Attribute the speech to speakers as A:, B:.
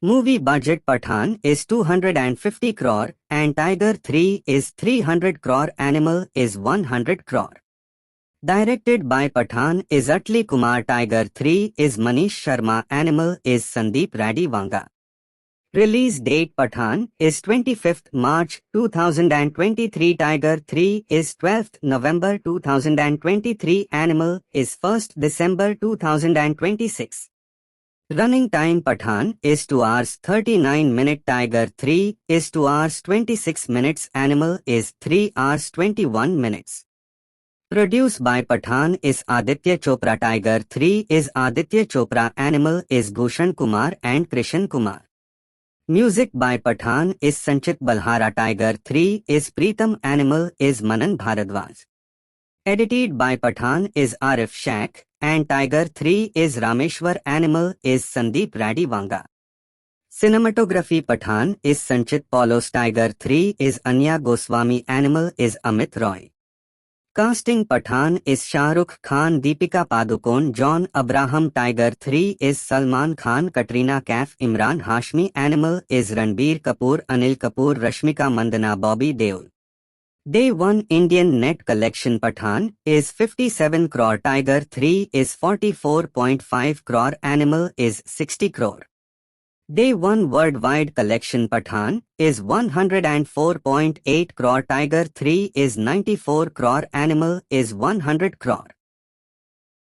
A: Movie budget Pathaan is 250 crore and Tiger 3 is 300 crore. Animal is 100 crore. Directed by Pathaan is Atli Kumar. Tiger 3 is Manish Sharma. Animal is Sandeep Radivanga. Release date Pathaan is 25th March 2023. Tiger 3 is 12th November 2023. Animal is 1st December 2026. Running time Pathaan is 2 hours 39 minutes. Tiger 3 is 2 hours 26 minutes. Animal is 3 hours 21 minutes. Produced by Pathaan is Aditya Chopra. Tiger 3 is Aditya Chopra. Animal is Bhushan Kumar and Krishan Kumar. Music by Pathaan is Sanchit Balhara. Tiger 3 is Preetham. Animal is Manan Bharadwaj. Edited by Pathaan is Arif Shaikh and Tiger 3 is Rameshwar. Animal is Sandeep Radivanga. Cinematography Pathaan is Sanchit Paulos. Tiger 3 is Anya Goswami. Animal is Amit Roy. Casting Pathaan is Shah Rukh Khan, Deepika Padukone, John Abraham. Tiger 3 is Salman Khan, Katrina Kaif, Imran Hashmi. Animal is Ranbir Kapoor, Anil Kapoor, Rashmika Mandana, Bobby Deol. Day 1 Indian net collection Pathaan is 57 crore. Tiger 3 is 44.5 crore. Animal is 60 crore. Day 1 worldwide collection Pathaan is 104.8 crore. Tiger 3 is 94 crore. Animal is 100 crore.